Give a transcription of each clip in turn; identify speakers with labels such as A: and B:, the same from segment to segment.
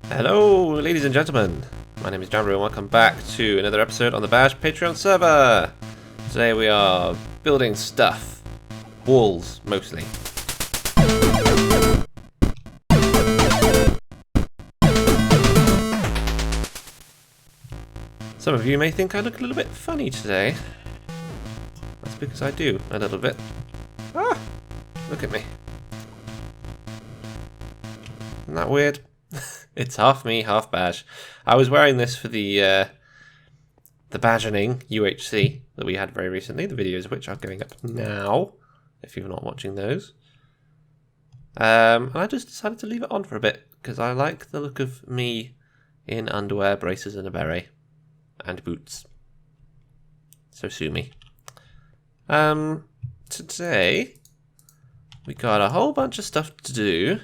A: Hello, ladies and gentlemen. My name is Jambrew and welcome back to another episode on the Bash Patreon server. Today we are building stuff. Walls, mostly. Some of you may think I look a little bit funny today. That's because I do, a little bit. Ah! Look at me. Isn't that weird? It's half me, half Bash. I was wearing this for the badgening UHC that we had very recently, the videos of which are going up now, if you're not watching those. And I just decided to leave it on for a bit, because I like the look of me in underwear, braces and a beret, and boots. So sue me. Today, we got a whole bunch of stuff to do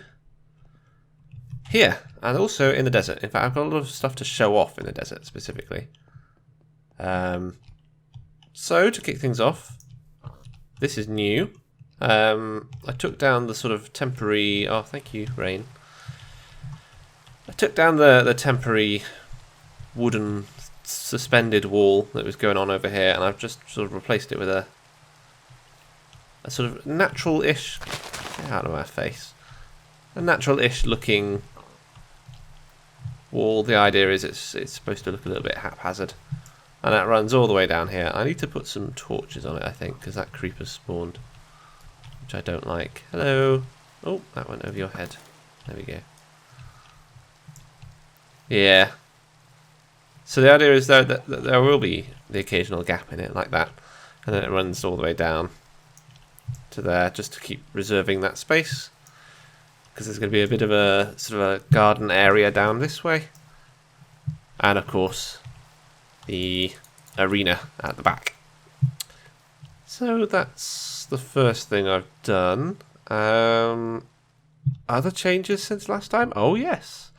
A: here, and also in the desert. In fact, I've got a lot of stuff to show off in the desert, specifically. So, to kick things off, this is new. I took down the sort of temporary... Oh, thank you, Rain. I took down the temporary wooden suspended wall that was going on over here, and I've just sort of replaced it with a sort of natural-ish... Get out of my face. A natural-ish looking wall. The idea is it's supposed to look a little bit haphazard, and that runs all the way down here. I need to put some torches on it, I think, because that creeper spawned, which I don't like. Hello. Oh, that went over your head. There we go. Yeah. So the idea is that there will be the occasional gap in it like that, and then it runs all the way down to there, just to keep reserving that space. Because there's going to be a bit of a sort of a garden area down this way, and of course the arena at the back. So that's the first thing I've done. Other changes since last time? Oh yes,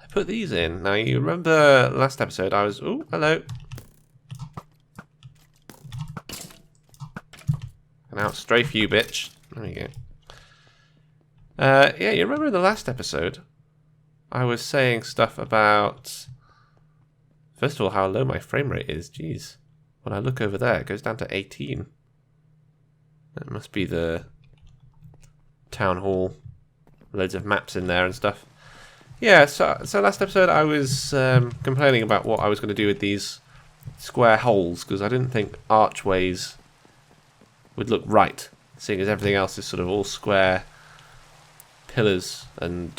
A: I put these in. Now you remember last episode I was... Oh, hello. And out strafe you, bitch. There we go. Yeah, you remember in the last episode, I was saying stuff about, first of all, how low my frame rate is. Jeez. When I look over there, it goes down to 18. That must be the town hall. Loads of maps in there and stuff. Yeah, so last episode I was complaining about what I was going to do with these square holes, because I didn't think archways would look right, seeing as everything else is sort of all square pillars and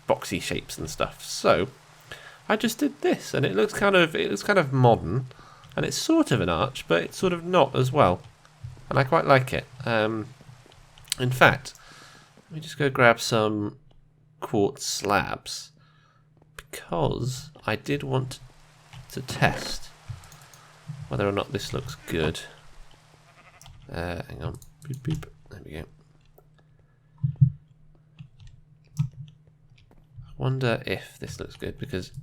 A: boxy shapes and stuff. So I just did this, and it looks kind of modern, and it's sort of an arch, but it's sort of not as well, and I quite like it. In fact, let me just go grab some quartz slabs, because I did want to test whether or not this looks good. Hang on, beep beep. There we go. Wonder if this looks good, because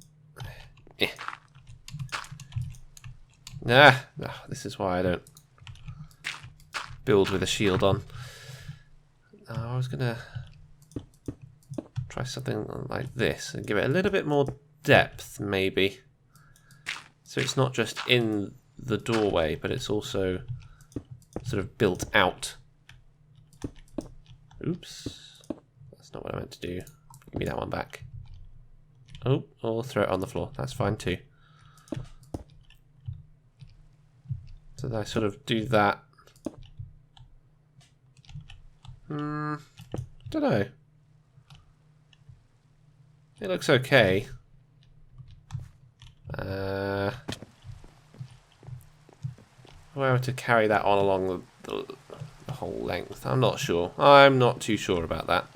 A: this is why I don't build with a shield on. I was gonna try something like this and give it a little bit more depth, maybe, so it's not just in the doorway, but it's also sort of built out. Oops, that's not what I meant to do. Give me that one back. Oh, or throw it on the floor. That's fine too. So I sort of do that. Don't know. It looks okay. If I were to carry that on along the whole length, I'm not sure. I'm not too sure about that.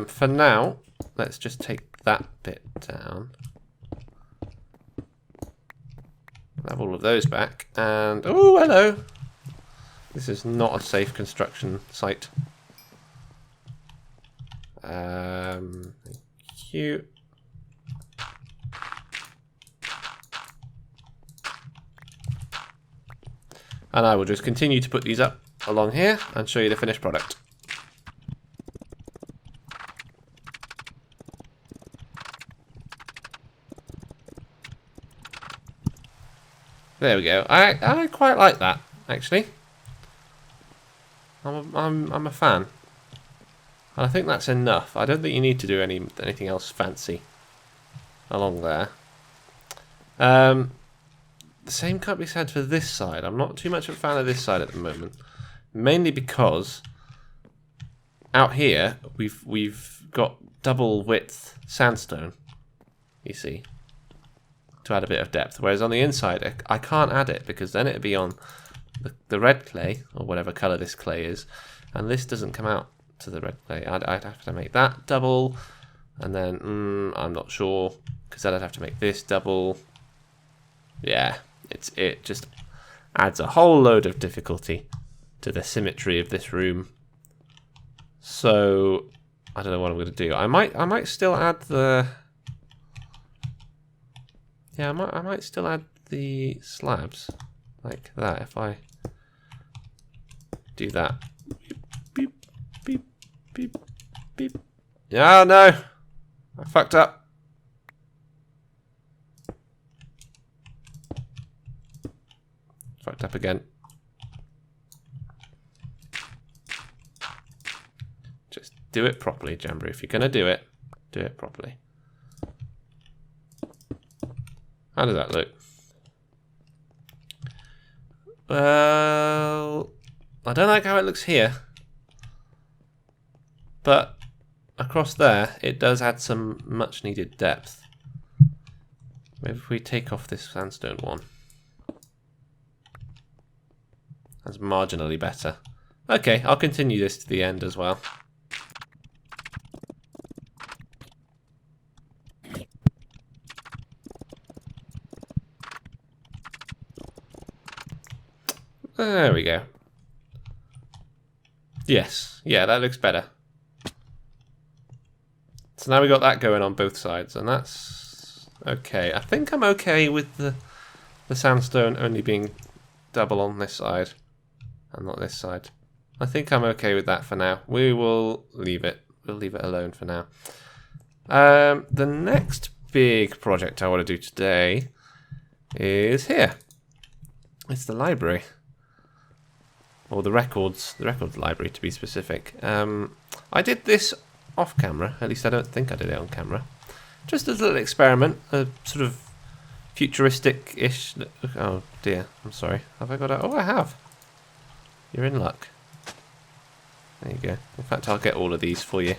A: For now, let's just take that bit down. Have all of those back, and oh, hello. This is not a safe construction site. Thank you. And I will just continue to put these up along here and show you the finished product. There we go. I quite like that, actually. I'm a fan. And I think that's enough. I don't think you need to do anything else fancy along there. The same can't be said for this side. I'm not too much of a fan of this side at the moment. Mainly because out here we've got double width sandstone, you see, to add a bit of depth. Whereas on the inside I can't add it because then it'd be on the red clay, or whatever colour this clay is, and this doesn't come out to the red clay. I'd have to make that double, and then I'm not sure, because then I'd have to make this double. Yeah, it just adds a whole load of difficulty to the symmetry of this room. So I don't know what I'm going to do. I might still add the I might still add the slabs like that if I do that. Beep beep beep beep. Yeah, no, I fucked up. Fucked up again. Just do it properly, Jambrew. If you're gonna do it properly. How does that look? Well, I don't like how it looks here, but across there it does add some much needed depth. Maybe if we take off this sandstone one. That's marginally better. Okay, I'll continue this to the end as well. There we go. Yes, yeah, that looks better. So now we got that going on both sides, and that's okay. I think I'm okay with the sandstone only being double on this side and not this side. I think I'm okay with that for now. We will leave it. We'll leave it alone for now. The next big project I want to do today is here. It's the library. Or the records library to be specific. I did this off camera, at least I don't think I did it on camera. Just as a little experiment, a sort of futuristic-ish... Oh dear, I'm sorry. Have I got it? Oh, I have. You're in luck. There you go. In fact, I'll get all of these for you.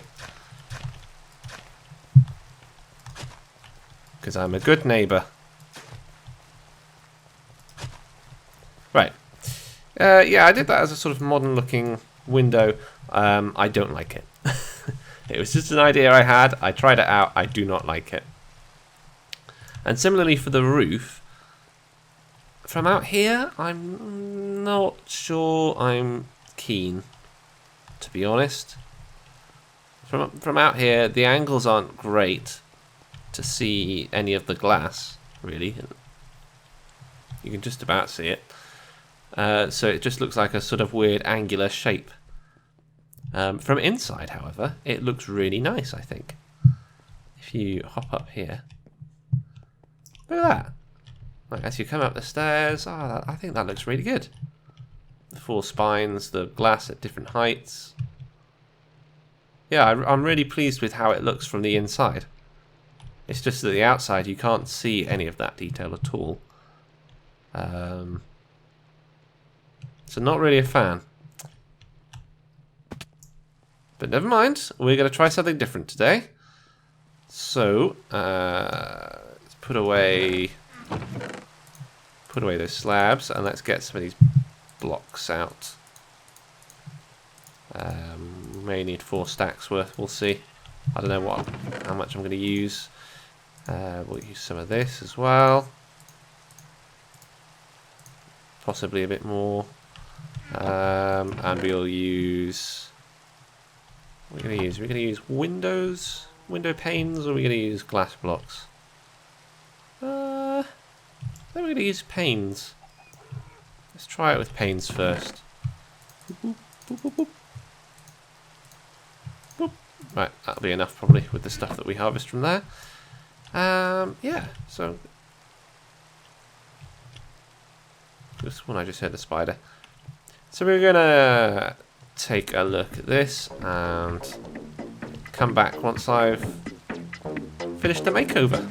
A: Because I'm a good neighbour. Right. Yeah, I did that as a sort of modern looking window. I don't like it. It was just an idea I had. I tried it out. I do not like it. And similarly for the roof, from out here, I'm not sure I'm keen, to be honest. From out here, the angles aren't great to see any of the glass, really. You can just about see it. So it just looks like a sort of weird angular shape. From inside, however, it looks really nice, I think. If you hop up here, look at that. Like, as you come up the stairs, I think that looks really good. The four spines, the glass at different heights. Yeah, I'm really pleased with how it looks from the inside. It's just that the outside you can't see any of that detail at all. So not really a fan. But never mind, we're going to try something different today. So, let's put away those slabs, and let's get some of these blocks out. May need 4 stacks worth, we'll see. I don't know how much I'm going to use. We'll use some of this as well. Possibly a bit more. And we'll use... What are we going to use? Are we going to use window panes, or are we going to use glass blocks? Then we're going to use panes. Let's try it with panes first. Boop, boop, boop, boop. Boop. Right, that'll be enough probably with the stuff that we harvest from there. Yeah, so This one I just heard the spider. So we're gonna take a look at this and come back once I've finished the makeover.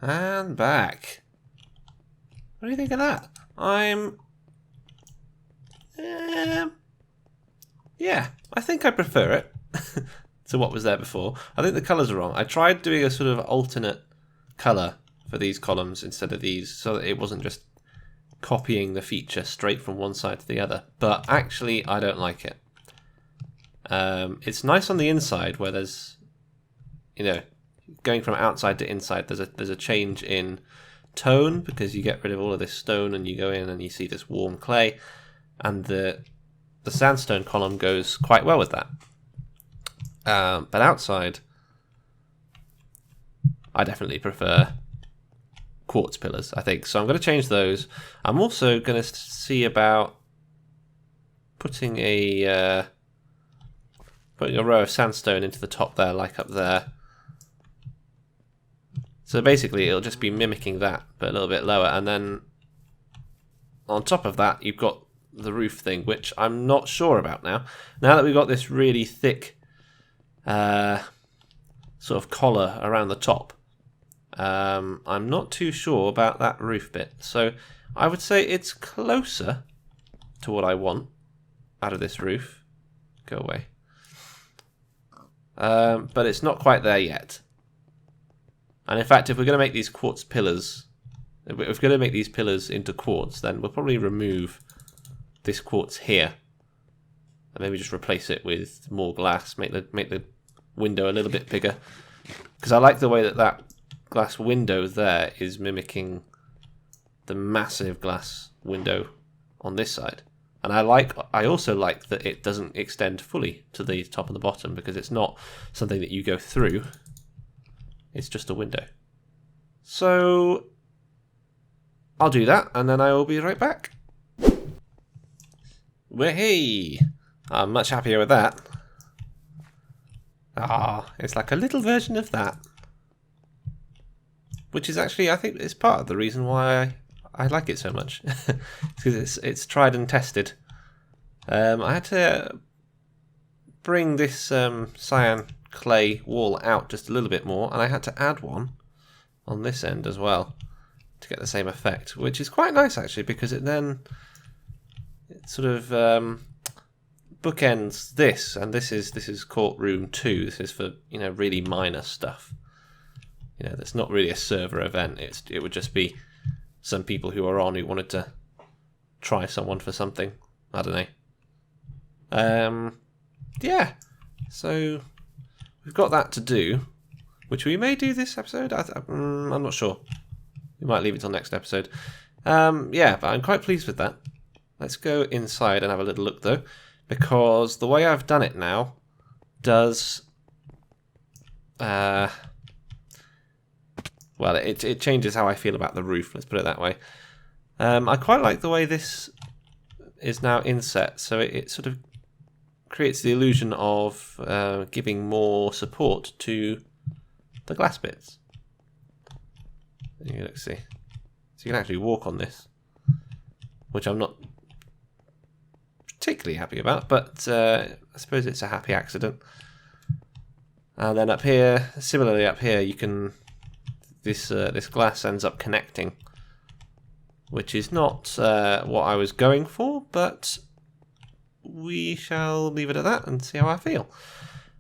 A: And back. What do you think of that? Yeah, I think I prefer it to what was there before. I think the colours are wrong. I tried doing a sort of alternate colour for these columns instead of these, so that it wasn't just copying the feature straight from one side to the other. But actually, I don't like it. It's nice on the inside where there's, you know, going from outside to inside, there's a change in tone because you get rid of all of this stone and you go in and you see this warm clay, and the sandstone column goes quite well with that. But outside, I definitely prefer quartz pillars, I think. So I'm going to change those. I'm also going to see about putting a row of sandstone into the top there, like up there. So basically it'll just be mimicking that, but a little bit lower. And then on top of that, you've got the roof thing, which I'm not sure about now. Now that we've got this really thick sort of collar around the top, I'm not too sure about that roof bit. So I would say it's closer to what I want out of this roof. Go away. But it's not quite there yet. And in fact, if we're going to make these quartz pillars, if we're going to make these pillars into quartz, then we'll probably remove this quartz here and maybe just replace it with more glass, make the window a little bit bigger, because I like the way that that glass window there is mimicking the massive glass window on this side. And I also like that it doesn't extend fully to the top and the bottom, because it's not something that you go through. It's just a window. So I'll do that, and then I will be right back. Hey, I'm much happier with that. It's like a little version of that. Which is actually, I think, it's part of the reason why I like it so much. Because it's tried and tested. I had to bring this cyan clay wall out just a little bit more, and I had to add one on this end as well to get the same effect, which is quite nice actually, because it then sort of bookends this, and this is courtroom 2. This is for, you know, really minor stuff. You know, that's not really a server event. It would just be some people who are on who wanted to try someone for something. I don't know. Yeah. So we've got that to do, which we may do this episode. I'm not sure. We might leave it till next episode. Yeah, but I'm quite pleased with that. Let's go inside and have a little look though, because the way I've done it now does well, it changes how I feel about the roof, let's put it that way. I quite like the way this is now inset, so it sort of creates the illusion of giving more support to the glass bits. Let's see. So you can actually walk on this, which I'm not particularly happy about, but I suppose it's a happy accident. And then up here, similarly up here, you can this glass ends up connecting, which is not what I was going for, but we shall leave it at that and see how I feel.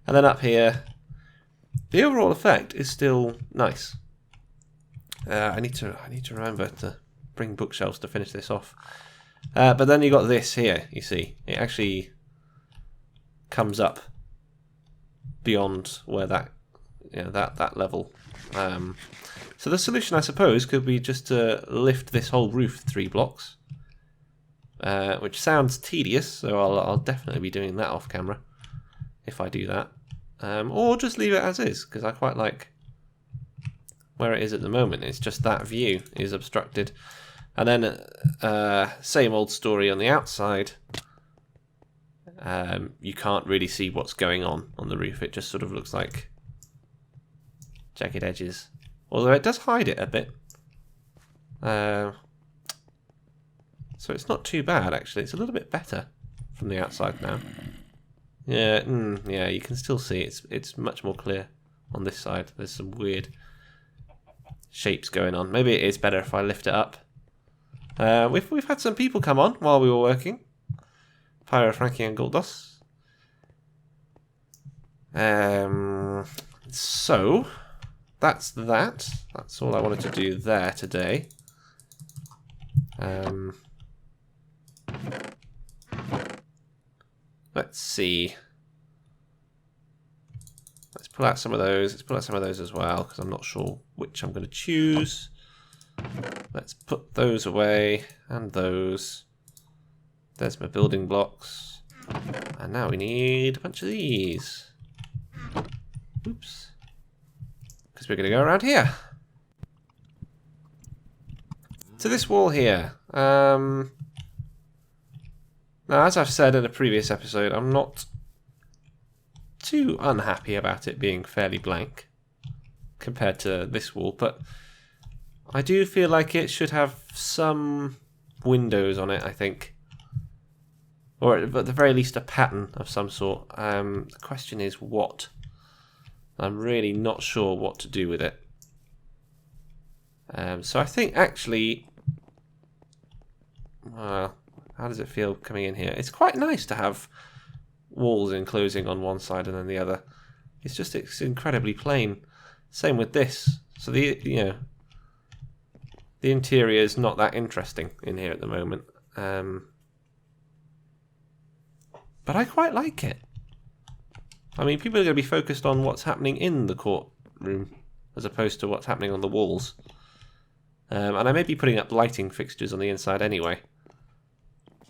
A: And then up here, the overall effect is still nice. I need to remember to bring bookshelves to finish this off. But then you got this here. You see, it actually comes up beyond where that, you know, that level. So the solution, I suppose, could be just to lift this whole roof 3 blocks, which sounds tedious. So I'll definitely be doing that off camera if I do that, or just leave it as is, because I quite like where it is at the moment. It's just that view is obstructed. And then same old story on the outside. You can't really see what's going on the roof. It just sort of looks like jagged edges. Although it does hide it a bit. So it's not too bad actually. It's a little bit better from the outside now. Yeah, yeah, you can still see it's much more clear on this side. There's some weird shapes going on. Maybe it is better if I lift it up. We've had some people come on while we were working. Pyro, Frankie and Goldos. So that's that. That's all I wanted to do there today. Let's see. Let's pull out some of those. Let's pull out some of those as well, because I'm not sure which I'm going to choose. Let's put those away, and those. There's my building blocks. And now we need a bunch of these. Oops. Because we're going to go around here. To this wall here. Now, as I've said in a previous episode, I'm not too unhappy about it being fairly blank compared to this wall, but I do feel like it should have some windows on it, I think. Or at the very least a pattern of some sort. The question is what? I'm really not sure what to do with it. So I think actually, how does it feel coming in here? It's quite nice to have walls enclosing on one side and then the other. It's incredibly plain. Same with this. So the interior is not that interesting in here at the moment. But I quite like it. I mean, people are going to be focused on what's happening in the courtroom as opposed to what's happening on the walls. And I may be putting up lighting fixtures on the inside anyway.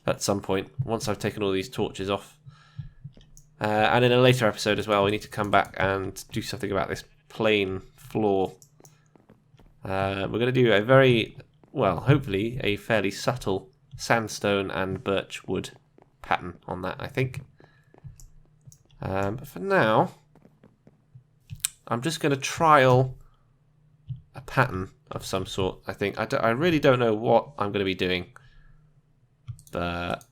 A: At some point, once I've taken all these torches off. And in a later episode as well, we need to come back and do something about this plain floor. We're going to do a very, well, hopefully a fairly subtle sandstone and birch wood pattern on that, I think. But for now, I'm just going to trial a pattern of some sort, I think. I really don't know what I'm going to be doing, but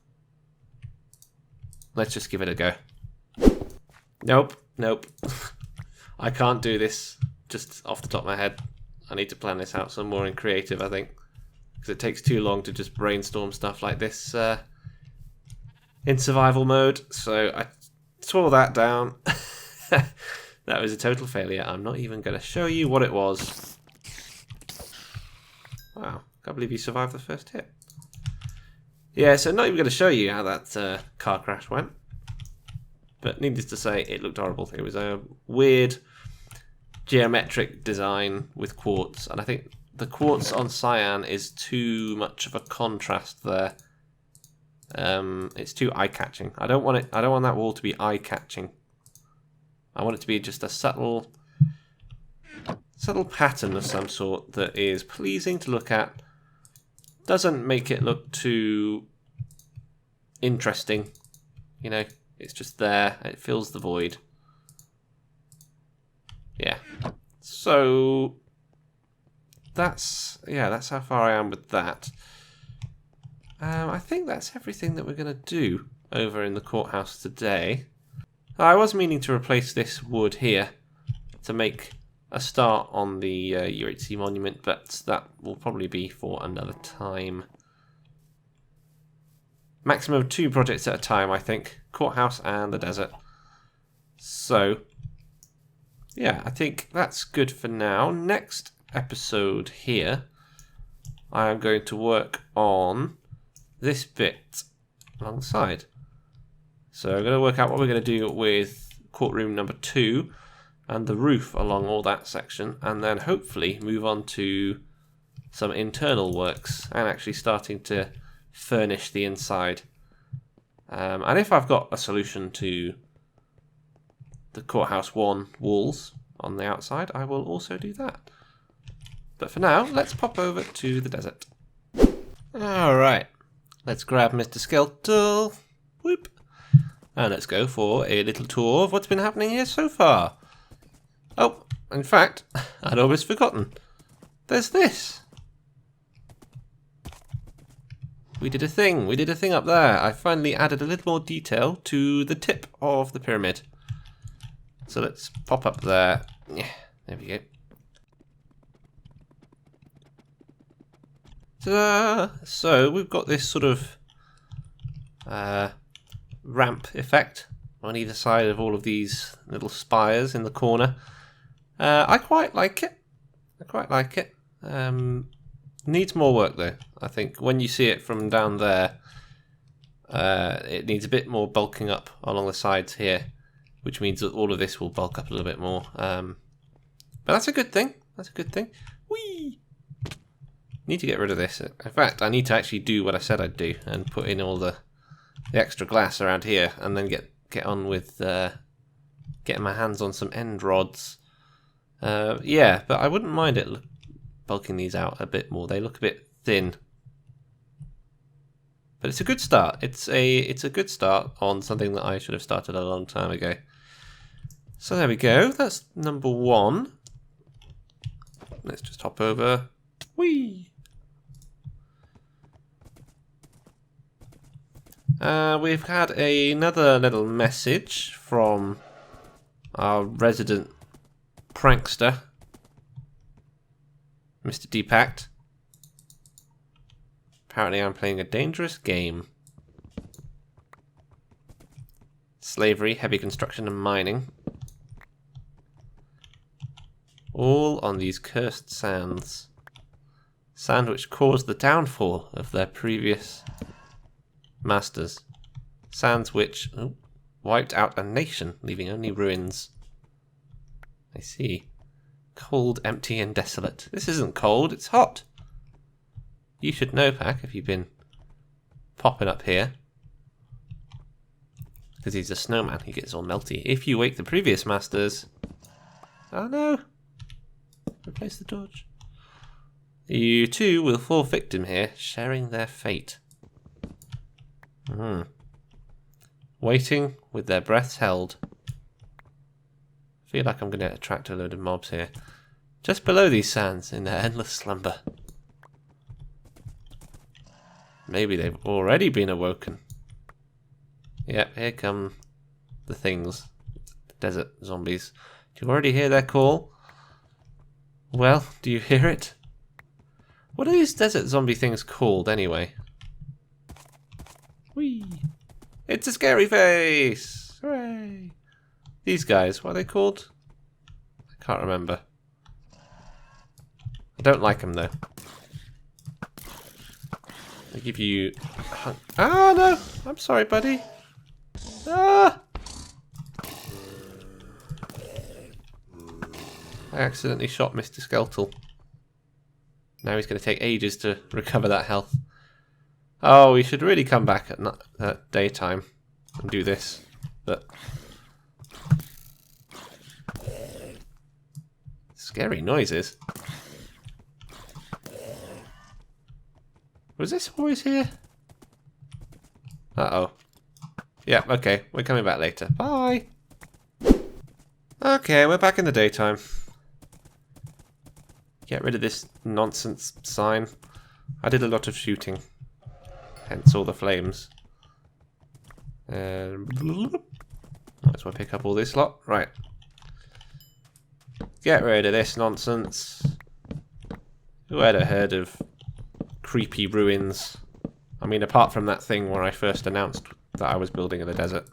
A: let's just give it a go. Nope, nope. I can't do this just off the top of my head. I need to plan this out some more in creative, I think. Because it takes too long to just brainstorm stuff like this in survival mode. So I tore that down. That was a total failure. I'm not even going to show you what it was. Wow, can't believe you survived the first hit. Yeah, so not even going to show you how that car crash went. But needless to say, it looked horrible. It was a weird geometric design with quartz, and I think the quartz on cyan is too much of a contrast there. It's too eye-catching. I don't want that wall to be eye-catching. I want it to be just a subtle pattern of some sort that is pleasing to look at. Doesn't make it look too interesting. You know, it's just there. It fills the void. Yeah. So that's how far I am with that. I think that's everything that we're going to do over in the courthouse today. I was meaning to replace this wood here to make a start on the UHC monument, but that will probably be for another time. Maximum of 2 projects at a time, I think. Courthouse and the desert. So, yeah, I think that's good for now. Next episode here, I am going to work on this bit alongside. So I'm going to work out what we're going to do with courtroom number 2 and the roof along all that section, and then hopefully move on to some internal works and actually starting to furnish the inside. And if I've got a solution to the courthouse 1 walls on the outside, I will also do that. But for now, let's pop over to the desert. Alright, let's grab Mr. Skeletal. Whoop. And let's go for a little tour of what's been happening here so far. Oh, in fact, I'd almost forgotten. There's this. We did a thing up there. I finally added a little more detail to the tip of the pyramid. So let's pop up there. Yeah, there we go. Ta-da! So we've got this sort of ramp effect on either side of all of these little spires in the corner. I quite like it. Needs more work though. I think when you see it from down there, it needs a bit more bulking up along the sides here, which means that all of this will bulk up a little bit more. But that's a good thing. Whee! Need to get rid of this. In fact, I need to actually do what I said I'd do and put in all the extra glass around here, and then get on with getting my hands on some end rods. Yeah, but I wouldn't mind it bulking these out a bit more. They look a bit thin, but it's a good start. It's a good start on something that I should have started a long time ago. So there we go. That's number 1. Let's just hop over. Whee! We've had another little message from our resident prankster, Mr. Deepact. Apparently I'm playing a dangerous game. Slavery, heavy construction and mining. All on these cursed sands. Sand which caused the downfall of their previous masters. Sands which wiped out a nation, leaving only ruins. I see. Cold, empty and desolate. This isn't cold, it's hot. You should know, Pack, if you've been popping up here. Because he's a snowman, he gets all melty. If you wake the previous masters... Oh no! Replace the torch. You too will fall victim here, sharing their fate. Waiting with their breaths held. I feel like I'm going to attract a load of mobs here. Just below these sands in their endless slumber. Maybe they've already been awoken. Yep, here come the things. desert zombies. Do you already hear their call? Well, do you hear it? What are these desert zombie things called anyway? Whee! It's a scary face! Hooray! These guys, what are they called? I can't remember. I don't like them though. They give you... Ah, no! I'm sorry, buddy. Ah! I accidentally shot Mr. Skeletal. Now he's going to take ages to recover that health. Oh, we should really come back at daytime and do this. But... scary noises. Was this always here? Uh-oh. Yeah, okay. We're coming back later. Bye! Okay, we're back in the daytime. Get rid of this nonsense sign. I did a lot of shooting. Hence all the flames. Might as well pick up all this lot. Right. Get rid of this nonsense. Who had heard of creepy ruins? I mean, apart from that thing where I first announced that I was building in the desert.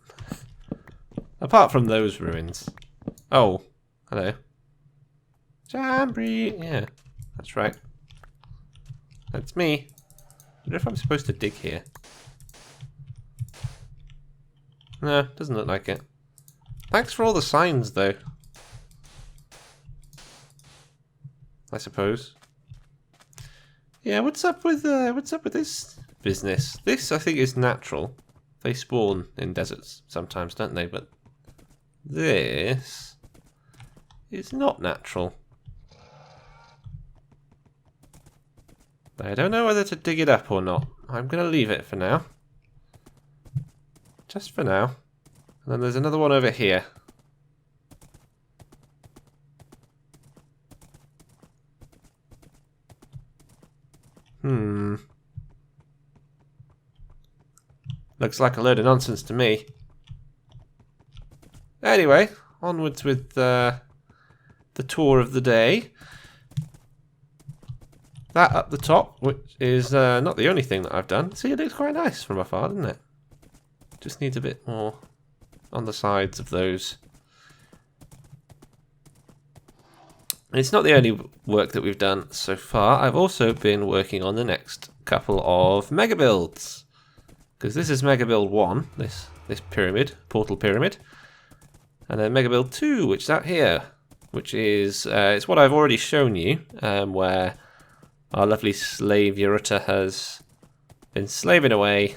A: Apart from those ruins. Oh, hello. Jambrew! Yeah, that's right. That's me. I wonder if I'm supposed to dig here. No, doesn't look like it. Thanks for all the signs, though. I suppose. Yeah, what's up with this business? This, I think, is natural. They spawn in deserts sometimes, don't they? But this is not natural. I don't know whether to dig it up or not. I'm going to leave it for now. Just for now. And then there's another one over here. Looks like a load of nonsense to me. Anyway, onwards with the tour of the day. That up the top, which is not the only thing that I've done. See, it looks quite nice from afar, doesn't it? Just needs a bit more on the sides of those. It's not the only work that we've done so far. I've also been working on the next couple of mega builds. Because this is mega build 1, this pyramid, portal pyramid. And then mega build 2, which is out here. Which is, it's what I've already shown you, where our lovely slave Yoruta has been slaving away,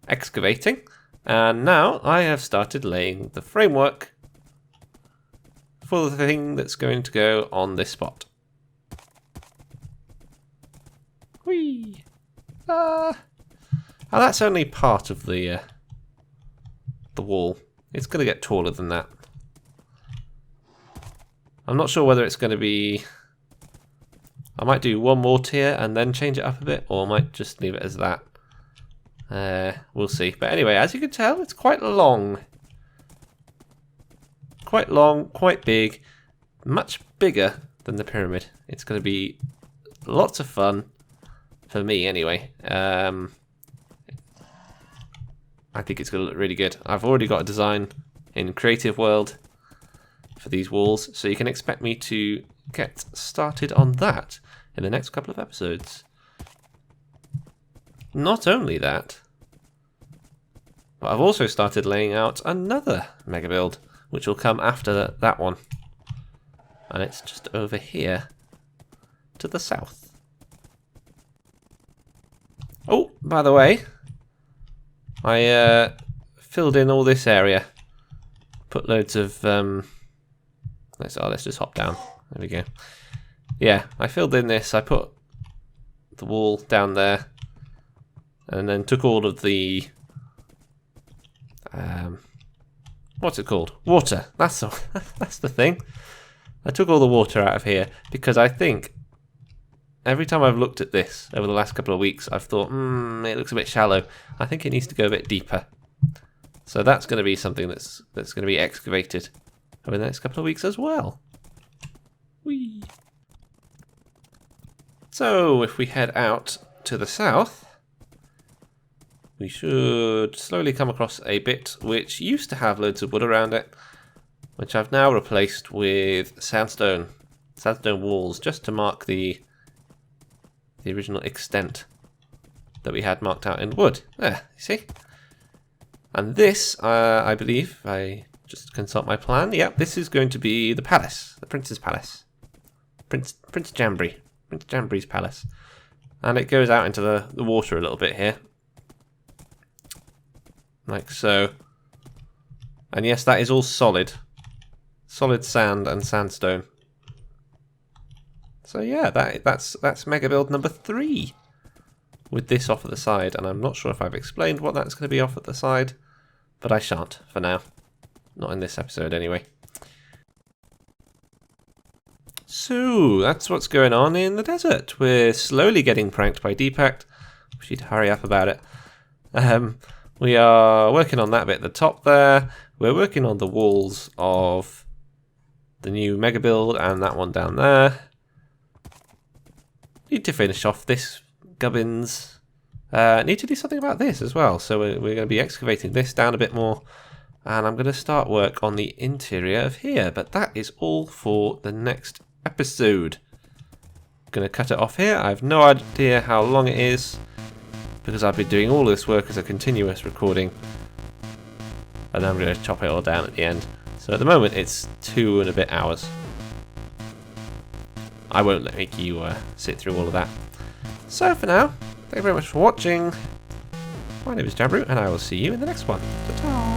A: excavating. And now I have started laying the framework for the thing that's going to go on this spot. Whee! Ah! Now that's only part of the wall. It's going to get taller than that. I'm not sure whether it's going to be... I might do one more tier and then change it up a bit, or I might just leave it as that. We'll see. But anyway, as you can tell, it's quite long. Quite long, quite big, much bigger than the pyramid. It's going to be lots of fun, for me anyway. I think it's going to look really good. I've already got a design in Creative World for these walls, so you can expect me to get started on that in the next couple of episodes. Not only that, but I've also started laying out another mega build, which will come after that one. And it's just over here to the south. Oh, by the way, I filled in all this area. Put loads of... let's just hop down. There we go. Yeah, I filled in this. I put the wall down there. And then took all of the... what's it called? Water. That's the thing. I took all the water out of here because I think every time I've looked at this over the last couple of weeks, I've thought, it looks a bit shallow. I think it needs to go a bit deeper. So that's going to be something that's going to be excavated over the next couple of weeks as well. Whee! So if we head out to the south, we should slowly come across a bit which used to have loads of wood around it, which I've now replaced with sandstone walls, just to mark the original extent that we had marked out in wood. There, you see? And this, I believe, if I just consult my plan, yep, this is going to be the palace, the prince's palace. Prince Jambrew. Prince Jambrew's palace. And it goes out into the water a little bit here. Like so. And yes, that is all solid. Solid sand and sandstone. So yeah, that's mega build number 3. With this off at the side, and I'm not sure if I've explained what that's going to be off at the side, but I shan't for now. Not in this episode anyway. So, that's what's going on in the desert. We're slowly getting pranked by Deepak. Wish he'd hurry up about it. We are working on that bit at the top there. We're working on the walls of the new mega build and that one down there. Need to finish off this gubbins. Need to do something about this as well. So we're going to be excavating this down a bit more. And I'm going to start work on the interior of here. But that is all for the next episode. Going to cut it off here. I have no idea how long it is, because I've been doing all this work as a continuous recording. And then I'm going to chop it all down at the end. So at the moment it's 2 and a bit hours. I won't make you sit through all of that. So for now, thank you very much for watching. My name is Jambrew, and I will see you in the next one. Ta-ta!